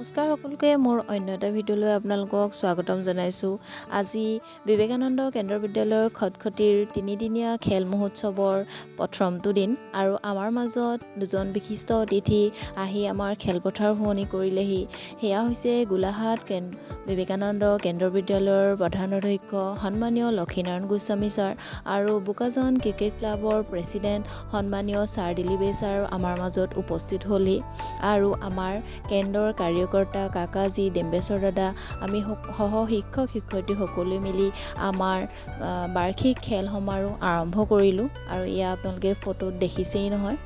নমস্কাৰ সকলোকে মোৰ অন্য এটা ভিডিঅ'লৈ আপোনালোকক স্বাগতম জনাইছোঁ। আজি বিবেকানন্দ কেন্দ্ৰ বিদ্যালয়ৰ খটখটিৰ তিনিদিনীয়া খেল মহোৎসৱৰ প্ৰথমটো দিন আৰু আমাৰ মাজত দুজন বিশিষ্ট অতিথি আহি আমাৰ খেলপথাৰ শুৱনি কৰিলেহি। সেয়া হৈছে গোলাঘাট বিবেকানন্দ কেন্দ্ৰ বিদ্যালয়ৰ প্ৰধান অধ্যক্ষ সন্মানীয় লক্ষীনাৰায়ণ গোস্বামী ছাৰ আৰু বোকাজান ক্ৰিকেট ক্লাবৰ প্ৰেছিডেণ্ট সন্মানীয় ছাৰ দিলীপ ছাৰ আমাৰ মাজত উপস্থিত হ'লহি আৰু আমাৰ কেন্দ্ৰৰ কাৰ্যকৰ্তা কাকাজী ডেম্বেশ্বৰ দাদা আমি সহ শিক্ষক শিক্ষয়িত্ৰী সকলোৱে মিলি আমাৰ বাৰ্ষিক খেল সমাৰোহ আৰম্ভ কৰিলোঁ আৰু এয়া আপোনালোকে ফটোত দেখিছেই নহয়।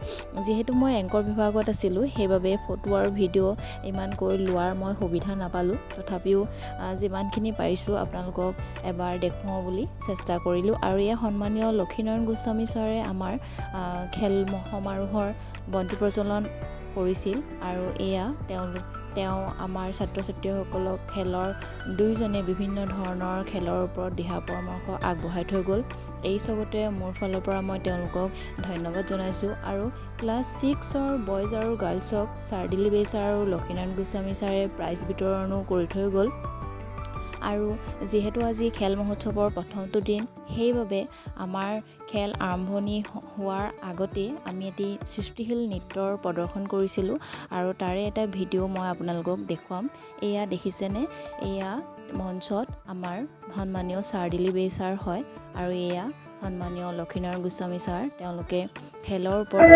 যিহেতু মই এংকৰ বিভাগত আছিলোঁ সেইবাবে ফটো আৰু ভিডিঅ' ইমানকৈ লোৱাৰ মই সুবিধা নাপালোঁ, তথাপিও যিমানখিনি পাৰিছোঁ আপোনালোকক এবাৰ দেখুৱাওঁ বুলি চেষ্টা কৰিলোঁ। আৰু এয়া সন্মানীয় লক্ষীনাৰায়ণ গোস্বামী ছাৰে আমাৰ খেল সমাৰোহৰ বন্তি প্ৰজ্বলন কৰিছিল আৰু এয়া তেওঁ আমাৰ ছাত্ৰ ছাত্ৰীসকলক খেলৰ দুয়োজনে বিভিন্ন ধৰণৰ খেলৰ ওপৰত দিহা পৰামৰ্শ আগবঢ়াই থৈ গ'ল। এই চবতে মোৰ ফালৰ পৰা মই তেওঁলোকক ধন্যবাদ জনাইছোঁ। আৰু ক্লাছ 6ৰ বইজ আৰু গাৰ্লছক ছাৰ দিলীপ ছাৰ আৰু লক্ষীনাৰায়ণ গোস্বামী ছাৰে প্ৰাইজ বিতৰণো কৰি থৈ গ'ল। আৰু যিহেতু আজি খেল মহোৎসৱৰ প্ৰথমটো দিন, সেইবাবে আমাৰ খেল আৰম্ভণি হোৱাৰ আগতেই আমি এটি সৃষ্টিশীল নৃত্যৰ প্ৰদৰ্শন কৰিছিলোঁ আৰু তাৰে এটা ভিডিঅ' মই আপোনালোকক দেখুৱাম। এয়া দেখিছেনে, এয়া মঞ্চত আমাৰ সন্মানীয় ছাৰ দিলীপ ছাৰ হয় আৰু এয়া সন্মানীয় লক্ষীনাৰায়ণ গোস্বামী ছাৰ। তেওঁলোকে খেলৰ ওপৰত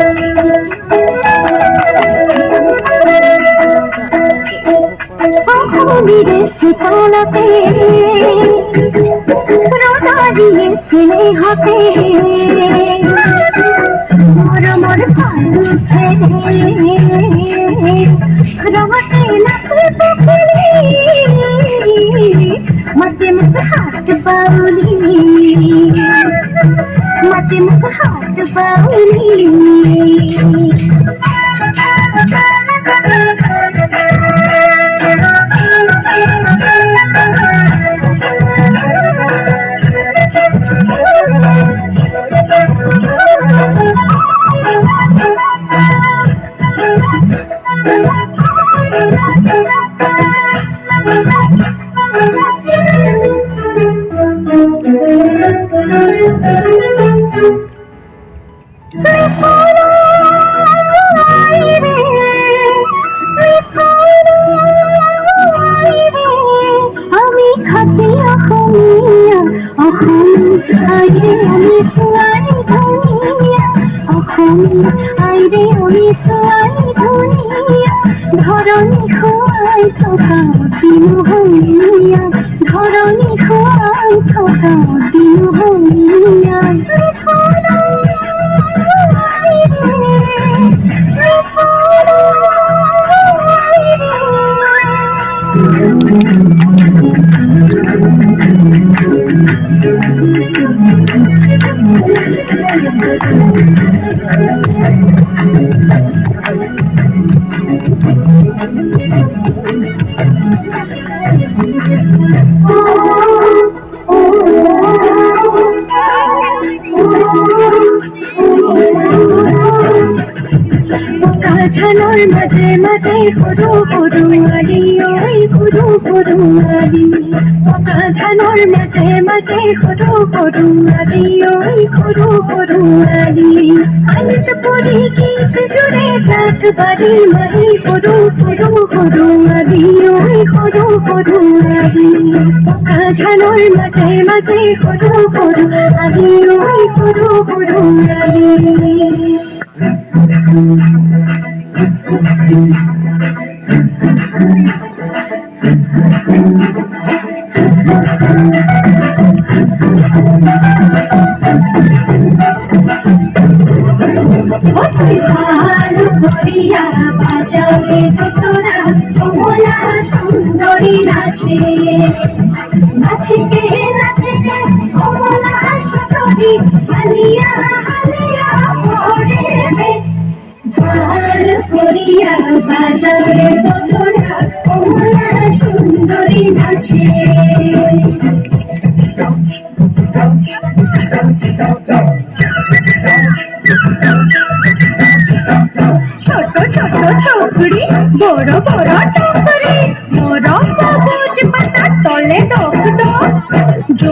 ছোট ছোট চৌকড়ি বড় বড় টুকরি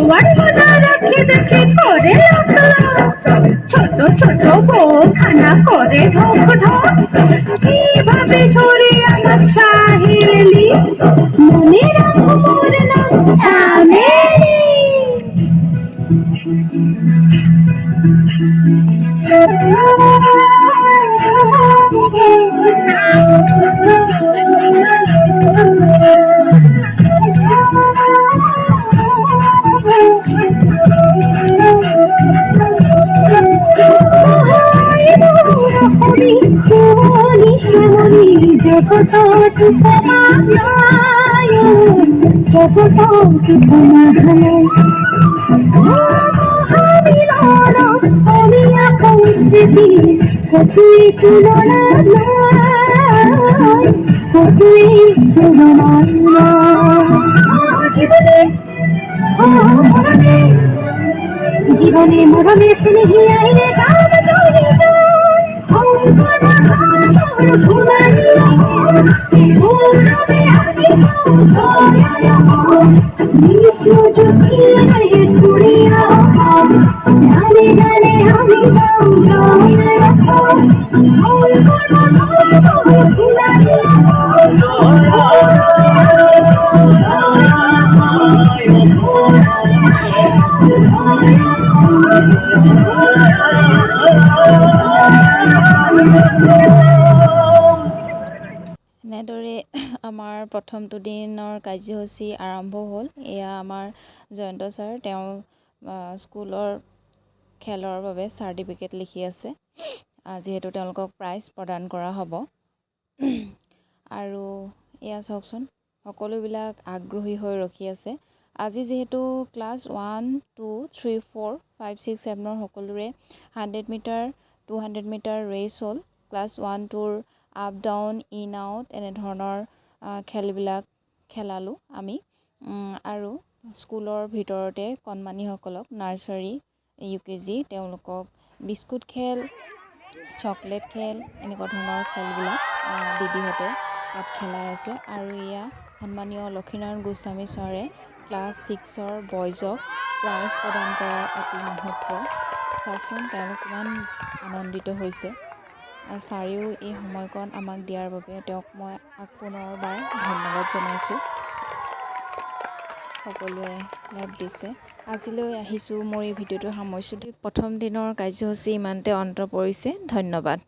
খোয়ার মজা রাখে দেখে করে ছোট ছোট বউখানা করে ঢক ঢক কিভাবে সরে আমার চাহেলি মনে রাখো মোর নাম চামেলি জগত সংস্কৃতি কতই তুলনা কতই তুলনা জীবনে মরণে জীবনে মরণে স্নেহী আইনে গান চলে গানে গানে আমি এনেদৰে আমাৰ প্ৰথমটো দিনৰ কাৰ্যসূচী আৰম্ভ হ'ল। এয়া আমাৰ জয়ন্ত ছাৰ, তেওঁ স্কুলৰ খেলৰ বাবে চাৰ্টিফিকেট লিখি আছে, যিহেতু তেওঁলোকক প্ৰাইজ প্ৰদান কৰা হ'ব। আৰু এয়া চাওকচোন, সকলোবিলাক আগ্ৰহী হৈ ৰখি আছে। আজি যিহেতু ক্লাছ 1, 2, 3, 4, 5, 6, 7 সকলোৰে 100 মিটাৰ 200 মিটাৰ ৰেচ হ'ল। ক্লাছ 1, 2ৰ আপ ডাউন ইন আউট এনেধৰণৰ খেলবিলাক খেলালোঁ আমি। আৰু স্কুলৰ ভিতৰতে কণমানিসকলক নাৰ্চাৰী UKG তেওঁলোকক বিস্কুট খেল, চকলেট খেল এনেকুৱা ধৰণৰ খেলবিলাক দিদিহঁতে তাত খেলাই আছে। আৰু এয়া সন্মানীয় লক্ষীনাৰায়ণ গোস্বামী ছাৰে ক্লাছ 6ৰ বয়জক প্ৰাইজ প্ৰদান কৰাৰ এটি মুহূৰ্ত। চাওকচোন তেওঁলোক কিমান আনন্দিত হৈছে। আৰু ছাৰেও এই সময়কণ আমাক দিয়াৰ বাবে তেওঁক মই পুনৰবাৰ ধন্যবাদ জনাইছোঁ। সকলোৱে লাভ দিছে। আজিলৈ আহিছোঁ, মোৰ এই ভিডিঅ'টো সামৰিছোঁ। প্ৰথম দিনৰ কাৰ্যসূচী ইমানতে অন্ত পৰিছে। ধন্যবাদ।